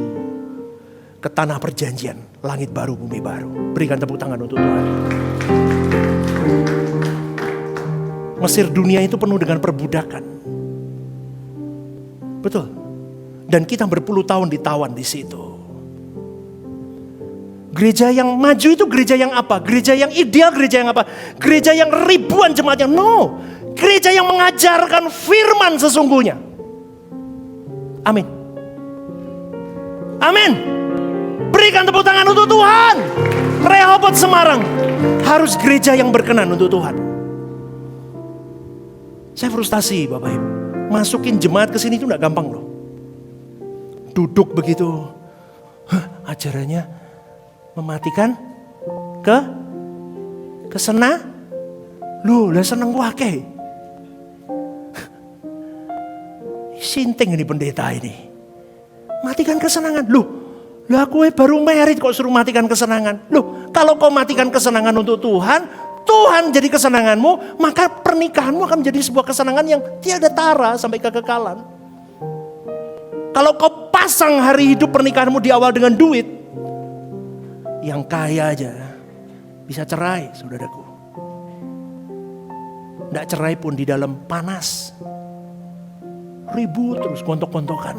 ke tanah perjanjian. Langit baru, bumi baru. Berikan tepuk tangan untuk Tuhan. Mesir dunia itu penuh dengan perbudakan. Betul. Dan kita berpuluh tahun ditawan di situ. Gereja yang maju itu gereja yang apa? Gereja yang ideal, gereja yang apa? Gereja yang ribuan jemaatnya. No. Gereja yang mengajarkan firman sesungguhnya. Amin. Amin. Berikan tepuk tangan untuk Tuhan. Rehoboth Semarang harus gereja yang berkenan untuk Tuhan. Saya frustasi Bapak Ibu. Masukin jemaat ke sini itu enggak gampang loh. Duduk begitu. Ajarannya mematikan kesena. Lu lah seneng wake. Sinting ini pendeta ini. Matikan kesenangan. Lah gue baru merit kok suruh matikan kesenangan. Kalau kau matikan kesenangan untuk Tuhan, Tuhan jadi kesenanganmu, maka pernikahanmu akan menjadi sebuah kesenangan yang tiada tara sampai kekekalan. Kalau kau pasang hari hidup pernikahanmu di awal dengan duit, yang kaya aja bisa cerai, saudaraku. Nggak cerai pun di dalam panas. Ribut terus, gontok-gontokan.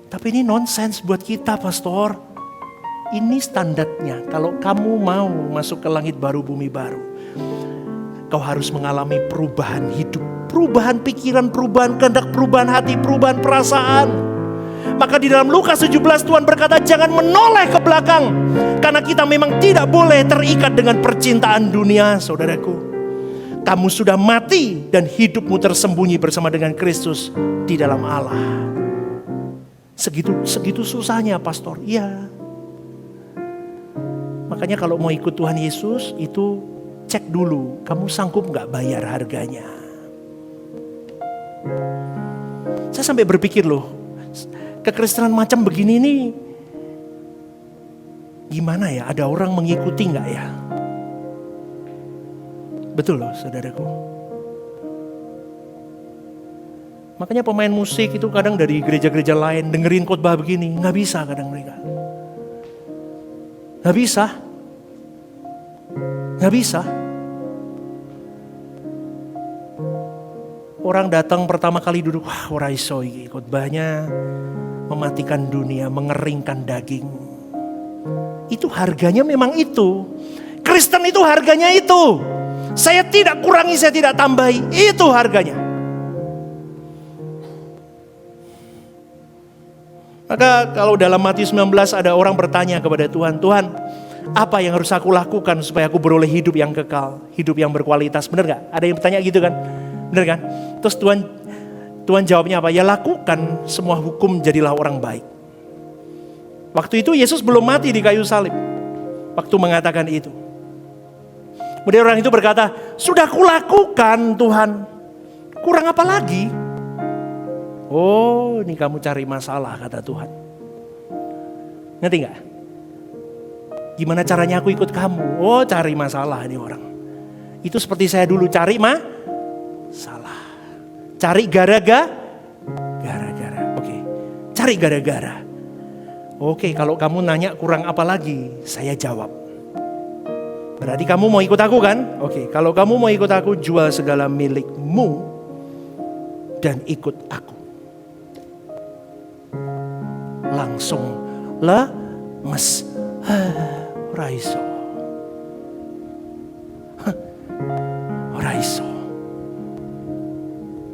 Tapi ini nonsens buat kita, pastor. Ini standarnya. Kalau kamu mau masuk ke langit baru, bumi baru, kau harus mengalami perubahan hidup, perubahan pikiran, perubahan kehendak, perubahan hati, perubahan perasaan. Maka di dalam Lukas 17 Tuhan berkata, jangan menoleh ke belakang, karena kita memang tidak boleh terikat dengan percintaan dunia. Saudaraku, kamu sudah mati dan hidupmu tersembunyi bersama dengan Kristus di dalam Allah. Segitu susahnya, pastor. Iya. Makanya kalau mau ikut Tuhan Yesus itu cek dulu, kamu sanggup gak bayar harganya. Saya sampai berpikir loh, kekristenan macam begini nih, gimana ya, ada orang mengikuti gak ya? Betul loh saudaraku. Makanya pemain musik itu kadang dari gereja-gereja lain dengerin khotbah begini, gak bisa kadang mereka. Gak bisa. Gak bisa. Orang datang pertama kali duduk, wah ora iso iki, khotbahnya mematikan dunia, mengeringkan daging. Itu harganya memang itu. Kristen itu harganya itu. Saya tidak kurangi, saya tidak tambahi, itu harganya. Maka kalau dalam Matius 19 ada orang bertanya kepada Tuhan, Tuhan, apa yang harus aku lakukan supaya aku beroleh hidup yang kekal, hidup yang berkualitas? Benar gak? Ada yang bertanya gitu kan? Benar kan? Terus Tuhan jawabnya apa? Ya lakukan semua hukum, jadilah orang baik. Waktu itu Yesus belum mati di kayu salib. Waktu mengatakan itu. Kemudian orang itu berkata, sudah kulakukan Tuhan, kurang apa lagi? Oh, ini kamu cari masalah, kata Tuhan. Ngerti gak? Gimana caranya aku ikut kamu? Oh, cari masalah ini orang. Itu seperti saya dulu cari salah. Cari gara-gara. Oke. Cari gara-gara. Oke, kalau kamu nanya kurang apa lagi, saya jawab. Berarti kamu mau ikut aku kan? Oke, kalau kamu mau ikut aku, jual segala milikmu dan ikut aku. Langsung lemes. Raiso. Raiso.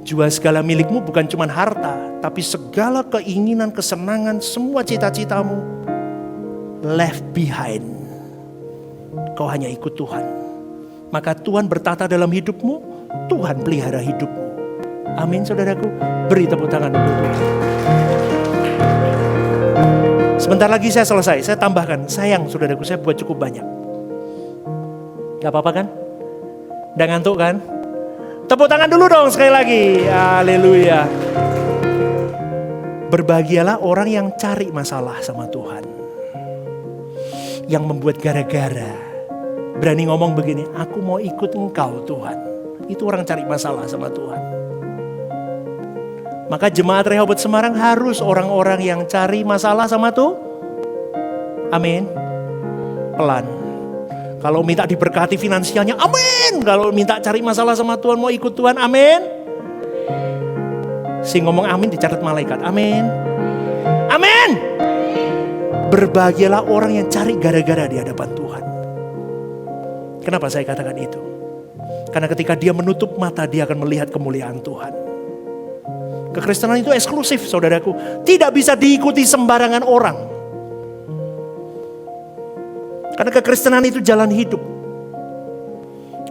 Jual segala milikmu bukan cuma harta, tapi segala keinginan, kesenangan, semua cita-citamu left behind. Kau hanya ikut Tuhan. Maka Tuhan bertata dalam hidupmu, Tuhan pelihara hidupmu. Amin saudaraku. Beri tepuk tangan untuk Tuhan. Sebentar lagi saya selesai, saya tambahkan. Sayang saudaraku, saya buat cukup banyak. Gak apa-apa kan? Udah ngantuk kan? Tepuk tangan dulu dong sekali lagi. Haleluya. Berbahagialah orang yang cari masalah sama Tuhan. Yang membuat gara-gara. Berani ngomong begini, aku mau ikut Engkau Tuhan. Itu orang cari masalah sama Tuhan. Maka jemaat Rehoboth Semarang harus orang-orang yang cari masalah sama Tuhan. Amin. Pelan. Kalau minta diberkati finansialnya, amin. Kalau minta cari masalah sama Tuhan, mau ikut Tuhan, amin. Si ngomong amin dicatat malaikat, amin. Amin. Berbahagialah orang yang cari gara-gara di hadapan Tuhan. Kenapa saya katakan itu? Karena ketika dia menutup mata, dia akan melihat kemuliaan Tuhan. Kekristenan itu eksklusif saudaraku. Tidak bisa diikuti sembarangan orang. Karena kekristenan itu jalan hidup.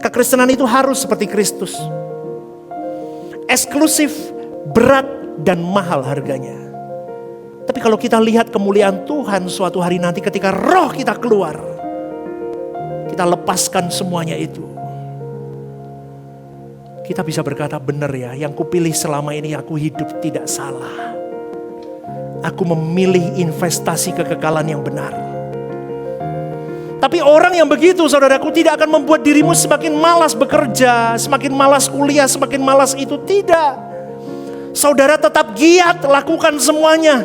Kekristenan itu harus seperti Kristus. Eksklusif, berat, dan mahal harganya. Tapi kalau kita lihat kemuliaan Tuhan suatu hari nanti ketika roh kita keluar. Kita lepaskan semuanya itu. Kita bisa berkata benar ya, yang kupilih selama ini aku hidup tidak salah. Aku memilih investasi kekekalan yang benar. Tapi orang yang begitu saudaraku tidak akan membuat dirimu semakin malas bekerja, semakin malas kuliah, semakin malas itu, tidak. Saudara tetap giat lakukan semuanya.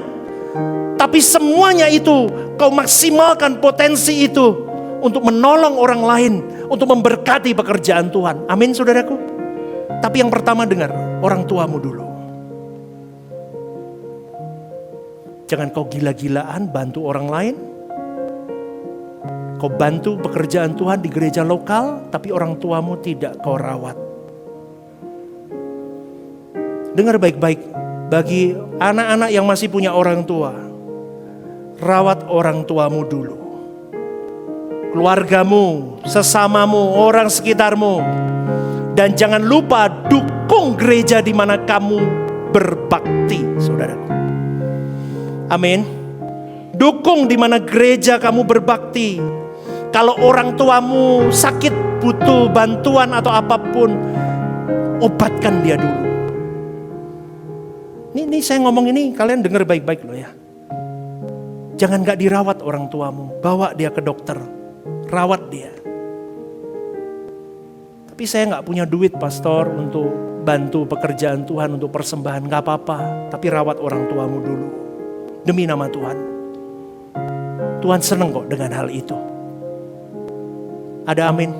Tapi semuanya itu kau maksimalkan potensi itu untuk menolong orang lain, untuk memberkati pekerjaan Tuhan. Amin saudaraku. Tapi yang pertama dengar, orang tuamu dulu. Jangan kau gila-gilaan bantu orang lain. Kau bantu pekerjaan Tuhan di gereja lokal, tapi orang tuamu tidak kau rawat. Dengar baik-baik, bagi anak-anak yang masih punya orang tua, rawat orang tuamu dulu. Keluargamu, sesamamu, orang sekitarmu. Dan jangan lupa dukung gereja di mana kamu berbakti, saudara. Amin. Dukung di mana gereja kamu berbakti. Kalau orang tuamu sakit, butuh bantuan atau apapun, obatkan dia dulu. Ini saya ngomong ini, kalian dengar baik-baik loh ya. Jangan gak dirawat orang tuamu, bawa dia ke dokter, rawat dia. Tapi saya gak punya duit pastor untuk bantu pekerjaan Tuhan, untuk persembahan, gak apa-apa. Tapi rawat orang tuamu dulu, demi nama Tuhan. Tuhan seneng kok dengan hal itu. Ada amin.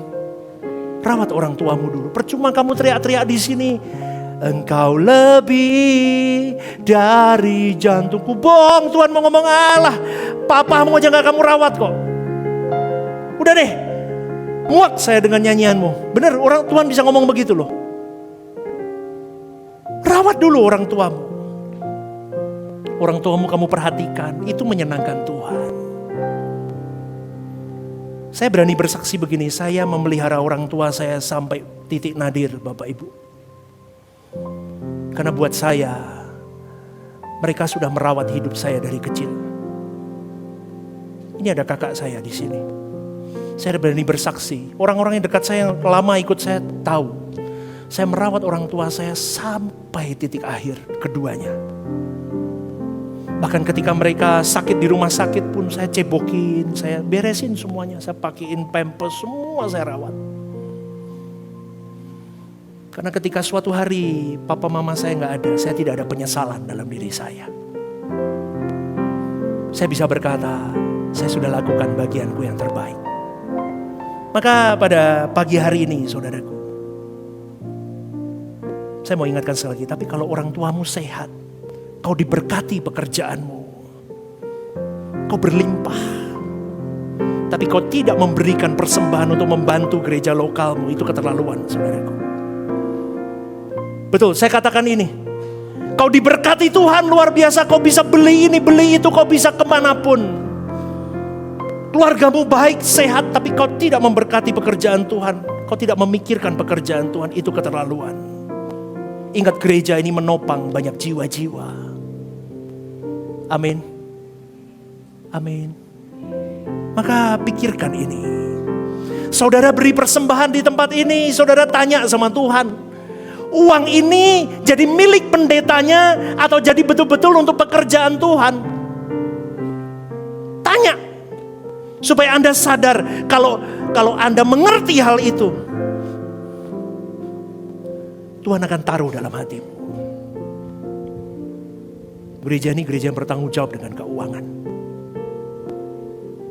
Rawat orang tuamu dulu. Percuma kamu teriak-teriak di sini. Engkau lebih dari jantungku. Bohong, Tuhan mau ngomong Allah. Papamu aja gak kamu rawat kok. Udah deh. Muak saya dengan nyanyianmu. Bener, orang Tuhan bisa ngomong begitu loh. Rawat dulu orang tuamu. Orang tuamu kamu perhatikan. Itu menyenangkan Tuhan. Saya berani bersaksi begini, saya memelihara orang tua saya sampai titik nadir, Bapak Ibu. Karena buat saya, mereka sudah merawat hidup saya dari kecil. Ini ada kakak saya di sini. Saya berani bersaksi, orang-orang yang dekat saya yang lama ikut saya tahu. Saya merawat orang tua saya sampai titik akhir keduanya. Bahkan ketika mereka sakit di rumah sakit pun saya cebokin, saya beresin semuanya. Saya pakein pampers, semua saya rawat. Karena ketika suatu hari papa mama saya gak ada, saya tidak ada penyesalan dalam diri saya. Saya bisa berkata, saya sudah lakukan bagianku yang terbaik. Maka pada pagi hari ini saudaraku, saya mau ingatkan sekali lagi, tapi kalau orang tuamu sehat, kau diberkati pekerjaanmu. Kau berlimpah. Tapi kau tidak memberikan persembahan untuk membantu gereja lokalmu. Itu keterlaluan, saudaraku. Betul, saya katakan ini. Kau diberkati Tuhan luar biasa. Kau bisa beli ini, beli itu. Kau bisa kemanapun. Keluargamu baik, sehat. Tapi kau tidak memberkati pekerjaan Tuhan. Kau tidak memikirkan pekerjaan Tuhan. Itu keterlaluan. Ingat, gereja ini menopang banyak jiwa-jiwa. Amin. Amin. Maka pikirkan ini. Saudara beri persembahan di tempat ini, saudara tanya sama Tuhan. Uang ini jadi milik pendetanya atau jadi betul-betul untuk pekerjaan Tuhan? Tanya. Supaya Anda sadar kalau Anda mengerti hal itu, Tuhan akan taruh dalam hatimu. Gereja ini gereja yang bertanggung jawab dengan keuangan.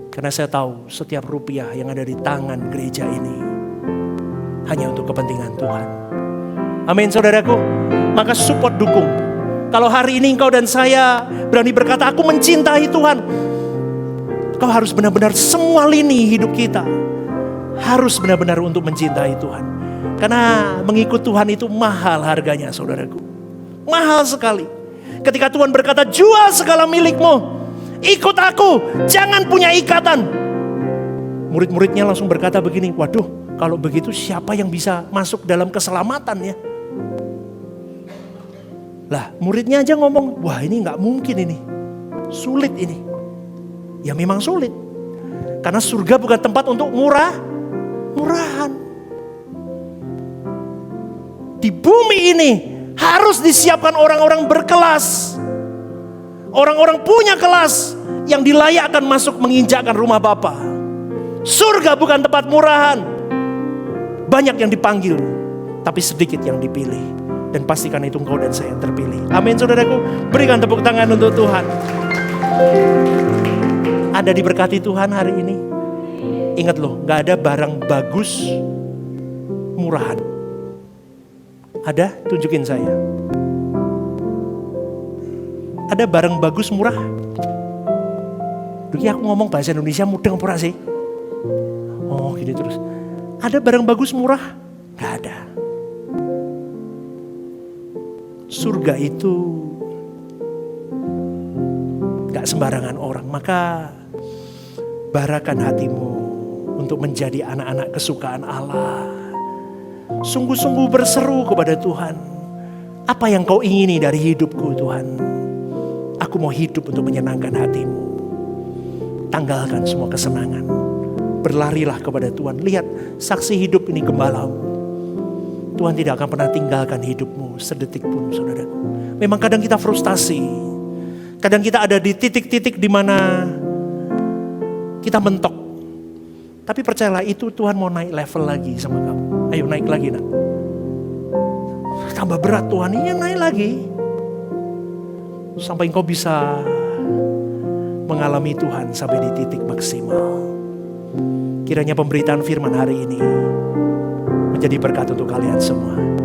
Karena saya tahu setiap rupiah yang ada di tangan gereja ini hanya untuk kepentingan Tuhan. Amin saudaraku. Maka support, dukung. Kalau hari ini engkau dan saya berani berkata, aku mencintai Tuhan. Kau harus benar-benar semua lini hidup kita harus benar-benar untuk mencintai Tuhan. Karena mengikut Tuhan itu mahal harganya saudaraku. Mahal sekali. Ketika Tuhan berkata, jual segala milikmu, ikut aku, jangan punya ikatan. Murid-muridnya langsung berkata begini, waduh, kalau begitu siapa yang bisa masuk dalam keselamatan ya? Lah, muridnya aja ngomong, wah ini gak mungkin ini, sulit ini. Ya memang sulit, karena surga bukan tempat untuk murahan. Di bumi ini harus disiapkan orang-orang berkelas. Orang-orang punya kelas yang dilayakkan masuk menginjakkan rumah Bapa. Surga bukan tempat murahan. Banyak yang dipanggil, tapi sedikit yang dipilih. Dan pastikan itu engkau dan saya yang terpilih. Amin saudaraku. Berikan tepuk tangan untuk Tuhan. Ada diberkati Tuhan hari ini. Ingat loh, gak ada barang bagus murahan. Ada? Tunjukin saya. Ada barang bagus murah? Duh, aku ngomong bahasa Indonesia mudeng pura sih. begini terus. Ada barang bagus murah? Gak ada. Surga itu gak sembarangan orang. Maka barakan hatimu untuk menjadi anak-anak kesukaan Allah. Sungguh-sungguh berseru kepada Tuhan. Apa yang kau ingini dari hidupku Tuhan? Aku mau hidup untuk menyenangkan hatimu. Tanggalkan semua kesenangan. Berlarilah kepada Tuhan. Lihat saksi hidup ini gembalamu. Tuhan tidak akan pernah tinggalkan hidupmu sedetik pun, saudaraku. Memang kadang kita frustasi. Kadang kita ada di titik-titik di mana kita mentok. Tapi percayalah itu Tuhan mau naik level lagi sama kamu. Ayo naik lagi nak. Tambah berat Tuhan, ini naik lagi. Sampai engkau bisa mengalami Tuhan sampai di titik maksimal. Kiranya pemberitaan firman hari ini menjadi berkat untuk kalian semua.